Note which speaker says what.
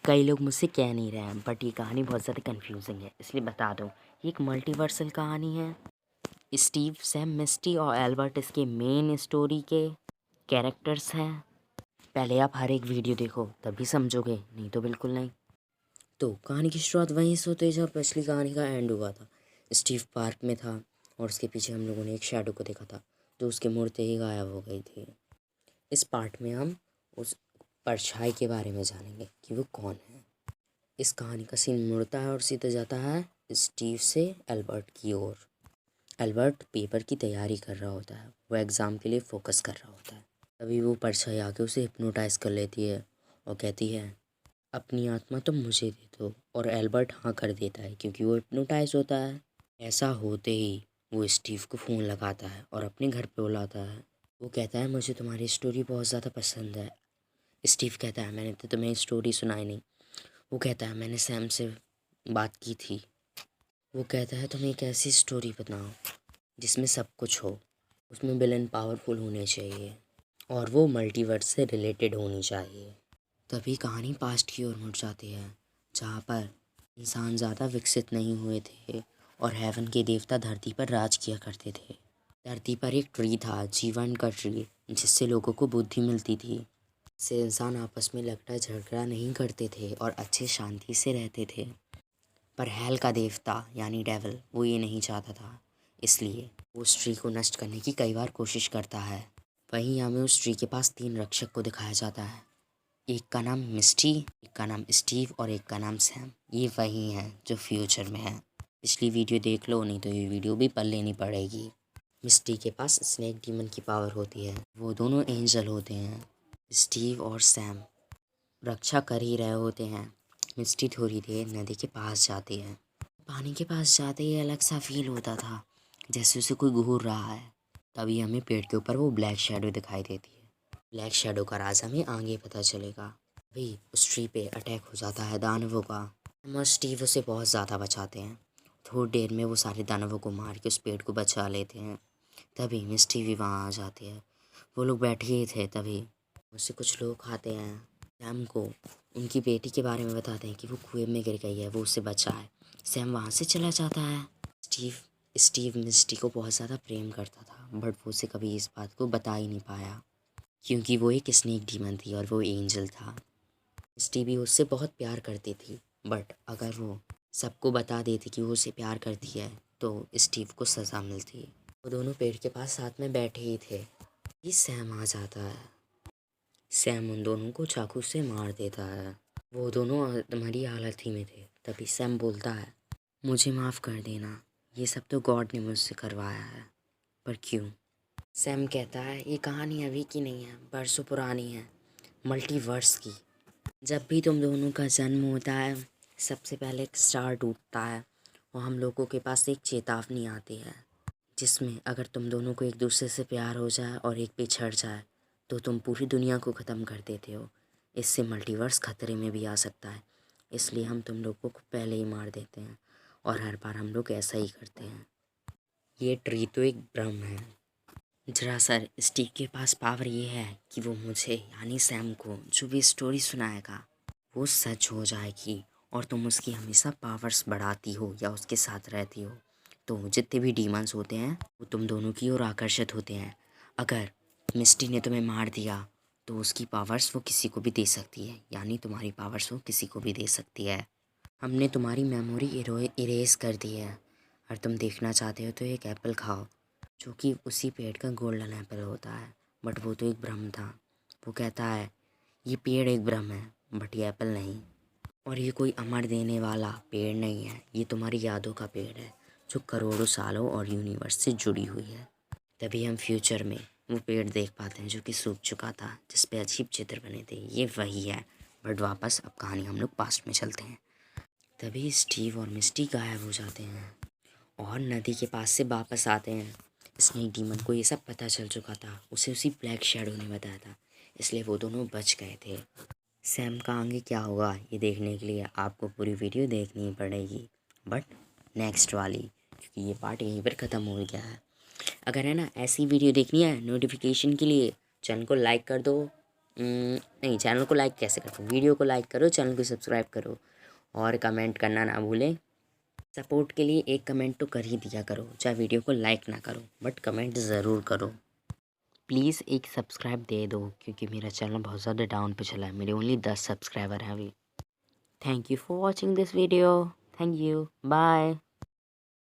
Speaker 1: कई लोग मुझसे कह नहीं रहे हैं, बट ये कहानी बहुत ज़्यादा कंफ्यूजिंग है, इसलिए बता दूँ। ये एक मल्टीवर्सल कहानी है। स्टीव, सैम, मिस्टी और एल्बर्ट इसके मेन स्टोरी के कैरेक्टर्स हैं। पहले आप हर एक वीडियो देखो तभी समझोगे, नहीं तो बिल्कुल नहीं। तो कहानी की शुरुआत वहीं से होती है जहाँ पिछली कहानी का एंड हुआ था। स्टीव पार्क में था और उसके पीछे हम लोगों ने एक शैडो को देखा था जो उसके मुड़ते ही गायब हो गई थी। इस पार्ट में हम उस परछाई के बारे में जानेंगे कि वो कौन है। इस कहानी का सीन मुड़ता है और सीधा जाता है स्टीव से एल्बर्ट की ओर। एल्बर्ट पेपर की तैयारी कर रहा होता है, वो एग्ज़ाम के लिए फोकस कर रहा होता है। तभी वो परछाई आके उसे हिप्नोटाइज कर लेती है और कहती है अपनी आत्मा तुम मुझे दे दो, और एल्बर्ट हाँ कर देता है क्योंकि वो हिप्नोटाइज होता है। ऐसा होते ही वो स्टीव को फ़ोन लगाता है और अपने घर पे बुलाता है। वो कहता है मुझे तुम्हारी स्टोरी बहुत ज़्यादा पसंद है। स्टीव कहता है मैंने तो तुम्हें स्टोरी सुनाई नहीं। वो कहता है मैंने सैम से बात की थी। वो कहता है तुम एक ऐसी स्टोरी बताओ जिसमें सब कुछ हो, उसमें विलन पावरफुल होने चाहिए और वो मल्टीवर्स से रिलेटेड होनी चाहिए। तभी कहानी पास्ट की ओर मुड़ जाती है जहाँ पर इंसान ज़्यादा विकसित नहीं हुए थे और हेवन के देवता धरती पर राज किया करते थे। धरती पर एक ट्री था, जीवन का ट्री, जिससे लोगों को बुद्धि मिलती थी। इससे इंसान आपस में लड़ाई झगड़ा नहीं करते थे और अच्छे शांति से रहते थे। पर हेल का देवता यानी डेविल वो ये नहीं चाहता था, इसलिए वो उस ट्री को नष्ट करने की कई बार कोशिश करता है। वहीं हमें उस ट्री के पास 3 रक्षक को दिखाया जाता है। एक का नाम मिस्टी, एक का नाम स्टीव और एक का नाम सैम। ये वही हैं जो फ्यूचर में है। पिछली वीडियो देख लो, नहीं तो ये वीडियो भी पढ़ लेनी पड़ेगी। मिस्टी के पास स्नेक डीमन की पावर होती है, वो दोनों एंजल होते हैं। स्टीव और सैम रक्षा कर ही रहे होते हैं। मिस्टी थोड़ी देर नदी के पास जाती है। पानी के पास जाते ही अलग सा फील होता था, जैसे उसे कोई घूर रहा है। तभी हमें पेड़ के ऊपर वो ब्लैक शैडो दिखाई देती है। ब्लैक शैडो का राज हमें आगे पता चलेगा। अभी उस ट्री पे अटैक हो जाता है दानवों का। हम और स्टीव उसे बहुत ज़्यादा बचाते हैं। थोड़ी देर में वो सारे दानवों को मार के उस पेड़ को बचा लेते हैं। तभी मिस्टी भी वहाँ आ जाती है। वो लोग बैठे ही थे, तभी उससे कुछ लोग आते हैं। सैम को उनकी बेटी के बारे में बताते हैं कि वो कुएं में गिर गई है, वो उससे बचा है। सैम वहाँ से चला जाता है। स्टीव मिस्टी को बहुत ज़्यादा प्रेम करता था, बट वो उसे कभी इस बात को बता ही नहीं पाया क्योंकि वो एक स्नेक डीमन थी और वो एंजल था। मिस्टी भी उससे बहुत प्यार करती थी, बट अगर वो सबको बता देती कि वो उसे प्यार करती है तो स्टीव को सज़ा मिलती। वो दोनों पेड़ के पास साथ में बैठे ही थे कि सैम आ जाता है। सैम उन दोनों को चाकू से मार देता है। वो दोनों तुम्हारी हालत ही में थे। तभी सैम बोलता है मुझे माफ़ कर देना, ये सब तो गॉड ने मुझसे करवाया है। पर क्यों? सैम कहता है ये कहानी अभी की नहीं है, बरसों पुरानी है, मल्टीवर्स की। जब भी तुम दोनों का जन्म होता है सबसे पहले एक स्टार टूटता है और हम लोगों के पास एक चेतावनी आती है जिसमें अगर तुम दोनों को एक दूसरे से प्यार हो जाए और एक पिछड़ जाए तो तुम पूरी दुनिया को ख़त्म कर देते हो। इससे मल्टीवर्स खतरे में भी आ सकता है, इसलिए हम तुम लोगों को पहले ही मार देते हैं और हर बार हम लोग ऐसा ही करते हैं। ये ट्री तो एक भ्रम है। जरा सर स्टीव के पास पावर ये है कि वो मुझे यानी सैम को जो भी स्टोरी सुनाएगा वो सच हो जाएगी और तुम उसकी हमेशा पावर्स बढ़ाती हो या उसके साथ रहती हो तो जितने भी डीमंस होते हैं वो तुम दोनों की ओर आकर्षित होते हैं। अगर मिस्टी ने तुम्हें मार दिया तो उसकी पावर्स वो किसी को भी दे सकती है, यानी तुम्हारी पावर्स वो किसी को भी दे सकती है। हमने तुम्हारी मेमोरी इरेज कर दी है और तुम देखना चाहते हो तो एक एप्पल खाओ जो कि उसी पेड़ का गोल्डन एप्पल होता है, बट वो तो एक भ्रम था। वो कहता है ये पेड़ एक भ्रम है बट ये एप्पल नहीं, और ये कोई अमर देने वाला पेड़ नहीं है, ये तुम्हारी यादों का पेड़ है जो करोड़ों सालों और यूनिवर्स से जुड़ी हुई है। तभी हम फ्यूचर में वो पेड़ देख पाते हैं जो कि सूख चुका था, जिस पे अजीब चित्र बने थे। ये वही है, बट वापस अब कहानी हम लोग पास्ट में चलते हैं। तभी स्टीव और मिस्टी गायब हो जाते हैं और नदी के पास से वापस आते हैं। स्नेक डीमन को ये सब पता चल चुका था, उसे उसी ब्लैक शैडो ने बताया था, इसलिए वो दोनों बच गए थे। सैम का आगे क्या होगा ये देखने के लिए आपको पूरी वीडियो देखनी पड़ेगी, बट नेक्स्ट वाली, क्योंकि ये पार्ट यहीं पर ख़त्म हो गया है। अगर है ना ऐसी वीडियो देखनी है नोटिफिकेशन के लिए चैनल को लाइक कर दो, नहीं, चैनल को लाइक कैसे करो, वीडियो को लाइक करो, चैनल को सब्सक्राइब करो और कमेंट करना ना भूलें। सपोर्ट के लिए एक कमेंट तो कर ही दिया करो, चाहे वीडियो को लाइक ना करो बट कमेंट ज़रूर करो। प्लीज़ एक सब्सक्राइब दे दो क्योंकि मेरा चैनल बहुत ज़्यादा डाउन पे चला है, मेरे ओनली 10 सब्सक्राइबर हैं अभी। Thank you for watching this video. Thank you, bye.